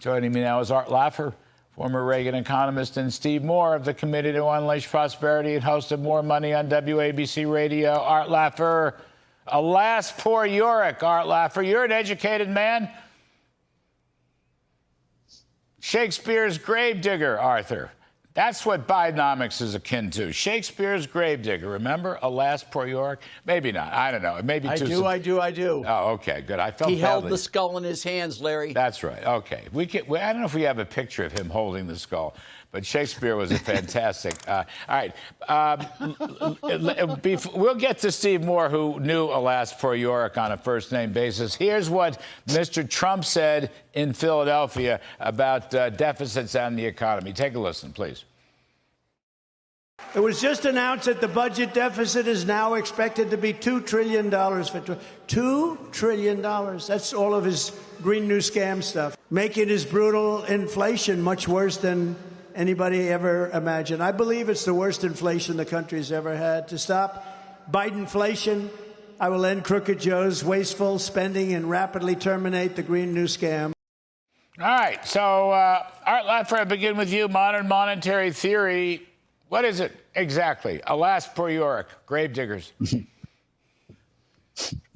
Joining me now is Art Laffer, former Reagan economist, and Steve Moore of the Committee to Unleash Prosperity and host of More Money on WABC Radio. Art Laffer, alas, poor Yorick. Art Laffer, you're an educated man. Shakespeare's gravedigger, Arthur. That's what Bidenomics is akin to. Shakespeare's gravedigger. Remember, alas, poor Yorick? Maybe not. I don't know. Maybe I do. Oh, okay, good. I felt he badly. held the skull in his hands, Larry. That's right. Okay. I don't know if we have a picture of him holding the skull, but Shakespeare was a fantastic. All right. We'll get to Steve Moore, who knew alas, poor Yorick on a first-name basis. Here's what Mr. Trump said in Philadelphia about deficits and the economy. Take a listen, please. It was just announced that the budget deficit is now expected to be $2 trillion. $2 trillion. That's all of his Green New Scam stuff, making his brutal inflation much worse than anybody ever imagined. I believe it's the worst inflation the country's ever had. To stop Bidenflation, I will end Crooked Joe's wasteful spending and rapidly terminate the Green New Scam. All right. So, Art Laffer, I begin with you. Modern monetary theory. What is it exactly? Alas, poor Yorick, gravediggers.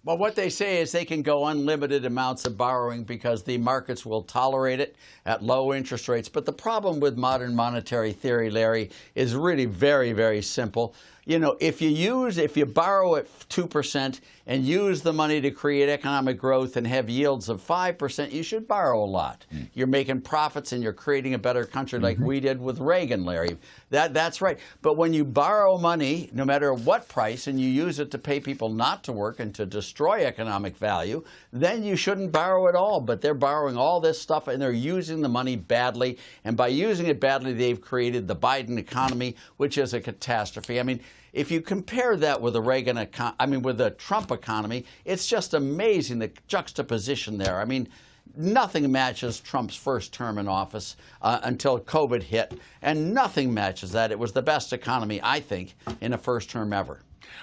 Well, what they say is they can go unlimited amounts of borrowing because the markets will tolerate it at low interest rates. But the problem with modern monetary theory, Larry, is really very, very simple. You know, if you borrow at 2% and use the money to create economic growth and have yields of 5%, you should borrow a lot. You're making profits and you're creating a better country like we did with Reagan, Larry. That's right. But when you borrow money, no matter what price, and you use it to pay people not to work and to destroy economic value, then you shouldn't borrow at all. But they're borrowing all this stuff and they're using the money badly. And by using it badly, they've created the Biden economy, which is a catastrophe. I mean, if you compare that with with the Trump economy, it's just amazing the juxtaposition there. I mean, nothing matches Trump's first term in office until COVID hit, and nothing matches that. It was the best economy, I think, in a first term ever.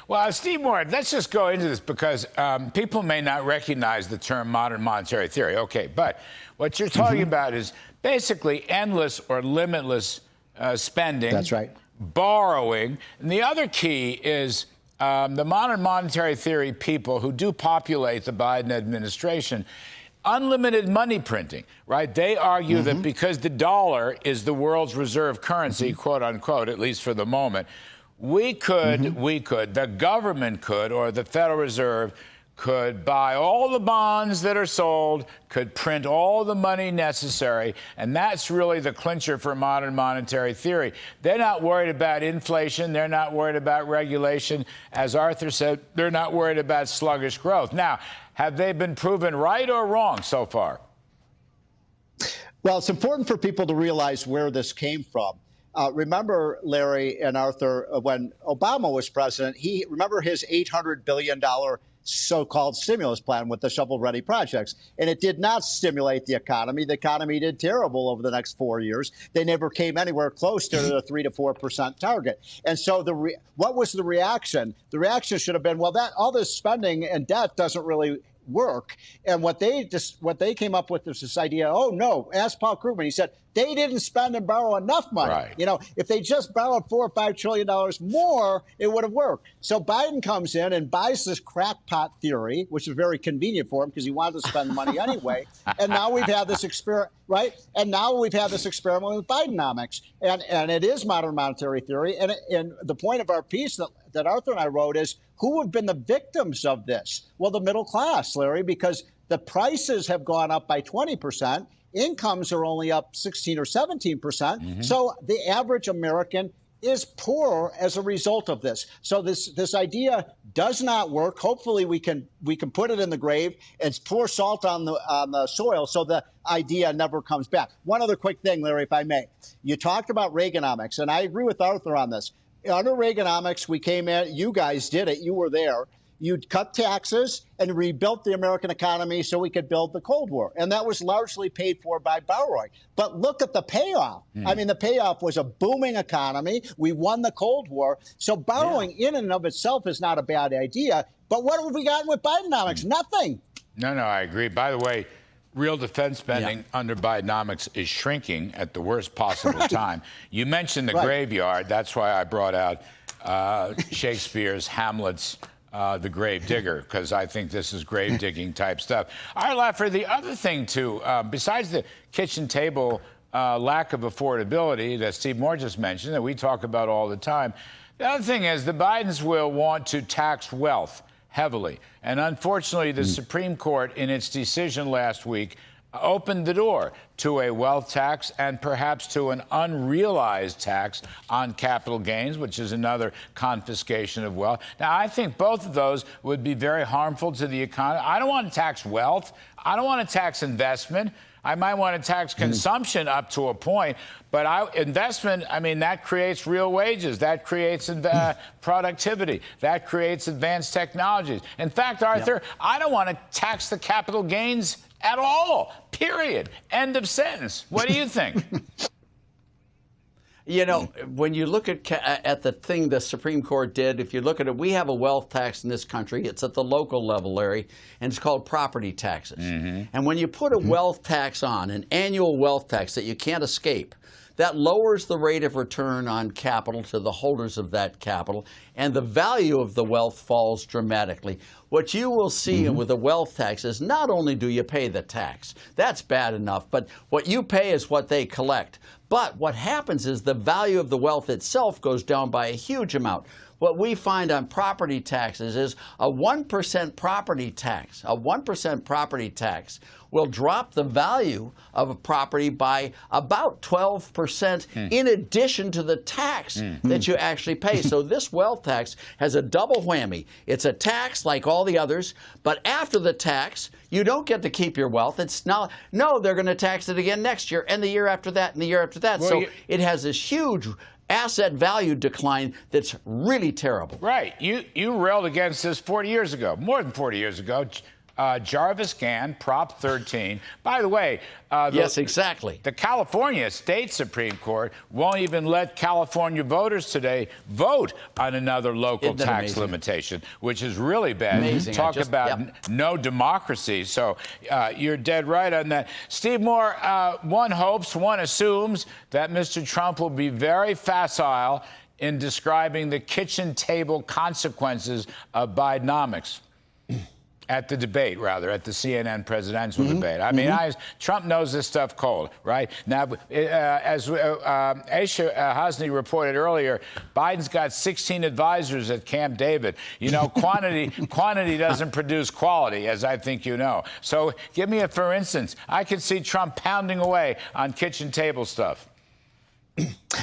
Well, Steve Moore, let's just go into this because people may not recognize the term modern monetary theory. Okay, but what you're talking about is basically endless or limitless spending. That's right. Borrowing. And the other key is the modern monetary theory people who do populate the Biden administration, unlimited money printing, right? They argue that because the dollar is the world's reserve currency, quote unquote, at least for the moment, the government could, or the Federal Reserve could buy all the bonds that are sold, could print all the money necessary, and that's really the clincher for modern monetary theory. They're not worried about inflation. They're not worried about regulation. As Arthur said, they're not worried about sluggish growth. Now, have they been proven right or wrong so far? Well, it's important for people to realize where this came from. Remember, Larry and Arthur, when Obama was president, remember his $800 billion so-called stimulus plan with the shovel-ready projects. And it did not stimulate the economy. The economy did terrible over the next 4 years. They never came anywhere close to the 3 to 4% target. And so what was the reaction? The reaction should have been, well, all this spending and debt doesn't really work. And what they came up with is this idea, oh, no, ask Paul Krugman. He said, they didn't spend and borrow enough money. Right. You know, if they just borrowed $4 or $5 trillion more, it would have worked. So Biden comes in and buys this crackpot theory, which is very convenient for him because he wanted to spend the money anyway. And now we've had this experiment, right? And now we've had this experiment with Bidenomics. And it is modern monetary theory. And the point of our piece that Arthur and I wrote is, who have been the victims of this? Well, the middle class, Larry, because the prices have gone up by 20%. Incomes are only up 16 or 17%. So the average American is poorer as a result of this. So this idea does not work. Hopefully we can put it in the grave and pour salt on the soil so the idea never comes back. One other quick thing, Larry, if I may. You talked about Reaganomics, and I agree with Arthur on this. Under Reaganomics, we came in, you guys did it, you were there. You cut taxes and rebuilt the American economy so we could build the Cold War. And that was largely paid for by borrowing. But look at the payoff. I mean, the payoff was a booming economy. We won the Cold War. So borrowing in and of itself is not a bad idea. But what have we gotten with Bidenomics? Nothing. No, I agree. By the way, real defense spending under Bidenomics is shrinking at the worst possible time. You mentioned the graveyard. That's why I brought out Shakespeare's Hamlet's The Grave Digger, because I think this is grave digging type stuff. All right, Laffer, the other thing, too, besides the kitchen table lack of affordability that Steve Moore just mentioned, that we talk about all the time, the other thing is the Bidens will want to tax wealth heavily. And unfortunately, the Supreme Court, in its decision last week, opened the door to a wealth tax and perhaps to an unrealized tax on capital gains, which is another confiscation of wealth. Now, I think both of those would be very harmful to the economy. I don't want to tax wealth. I don't want to tax investment. I might want to tax consumption up to a point, but investment, I mean, that creates real wages. That creates productivity. That creates advanced technologies. In fact, Arthur, I don't want to tax the capital gains at all, period. End of sentence. What do you think? You know, when you look at the thing the Supreme Court did, if you look at it, we have a wealth tax in this country. It's at the local level, Larry, and it's called property taxes. And when you put a wealth tax on, an annual wealth tax that you can't escape, that lowers the rate of return on capital to the holders of that capital, and the value of the wealth falls dramatically. What you will see with a wealth tax is not only do you pay the tax, that's bad enough, but what you pay is what they collect. But what happens is the value of the wealth itself goes down by a huge amount. What we find on property taxes is a 1% property tax. A 1% property tax will drop the value of a property by about 12% in addition to the tax that you actually pay. So this wealth tax has a double whammy. It's a tax like all the others, but after the tax, you don't get to keep your wealth. It's now, no, they're going to tax it again next year and the year after that and the year after that. Well, so it has this huge asset value decline that's really terrible. Right. You railed against this 40 years ago, more than 40 years ago. Jarvis Gann, Prop 13. By the way, yes, exactly. The California State Supreme Court won't even let California voters today vote on another local tax limitation, which is really bad. Amazing. Talk about no democracy. So you're dead right on that. Steve Moore, one hopes, one assumes that Mr. Trump will be very facile in describing the kitchen table consequences of Bidenomics. At the debate, rather, at the CNN presidential debate. I mean, Trump knows this stuff cold, right? Now, as Aisha Hasni reported earlier, Biden's got 16 advisors at Camp David. You know, quantity doesn't produce quality, as I think you know. So give me a for instance. I could see Trump pounding away on kitchen table stuff.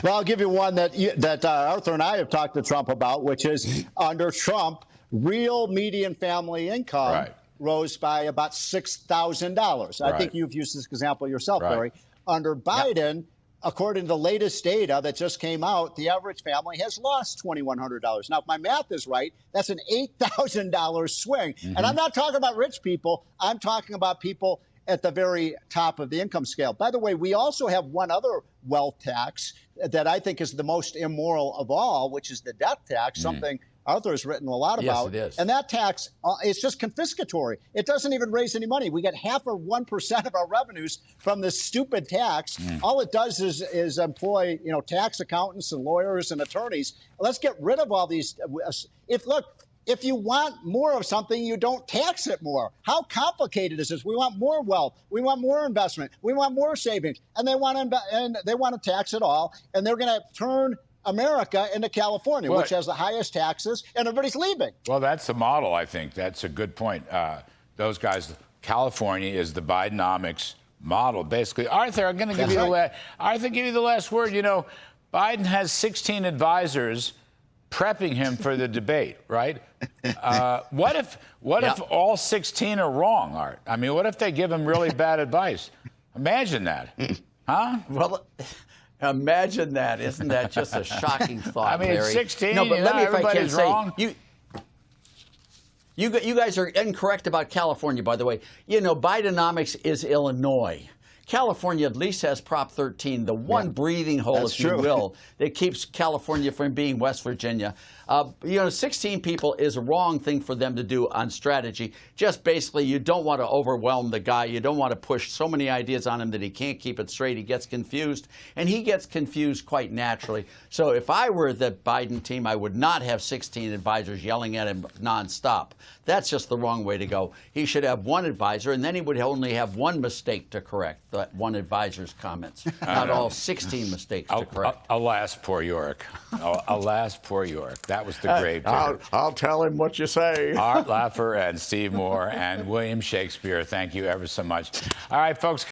Well, I'll give you one that Arthur and I have talked to Trump about, which is under Trump, real median family income rose by about $6,000. I think you've used this example yourself, Larry. Under Biden, according to the latest data that just came out, the average family has lost $2,100. Now, if my math is right, that's an $8,000 swing. And I'm not talking about rich people. I'm talking about people at the very top of the income scale. By the way, we also have one other wealth tax that I think is the most immoral of all, which is the death tax, something Arthur has written a lot about. Yes, it is. And that tax, it's just confiscatory. It doesn't even raise any money. We get 0.5% of our revenues from this stupid tax. All it does is employ, tax accountants and lawyers and attorneys. Let's get rid of all these. If you want more of something, you don't tax it more. How complicated is this? We want more wealth. We want more investment. We want more savings. And they want to tax it all. And they're going to turn America into California, which has the highest taxes, and everybody's leaving. Well, that's the model, I think. That's a good point. Those guys, California is the Bidenomics model, basically. Arthur, I'm going to give you the last word. You know, Biden has 16 advisors prepping him for the debate, right? What if all 16 are wrong, Art? I mean, what if they give him really bad advice? Imagine that, huh? Well, imagine that. Isn't that just a shocking thought, I mean, Larry? 16, no, but let me, if I can wrong. say, you guys are incorrect about California, by the way. You know, Bidenomics is Illinois. California at least has Prop 13, the one breathing hole, if you will, that keeps California from being West Virginia. 16 people is a wrong thing for them to do on strategy. Just basically, you don't want to overwhelm the guy. You don't want to push so many ideas on him that he can't keep it straight. He gets confused, and he gets confused quite naturally. So if I were the Biden team, I would not have 16 advisors yelling at him nonstop. That's just the wrong way to go. He should have one advisor, and then he would only have one mistake to correct, that one advisor's comments, not all 16 mistakes to correct. Alas, poor York. Alas, poor York. That was the great. I'll tell him what you say. Art Laffer and Steve Moore and William Shakespeare, thank you ever so much. All right, folks.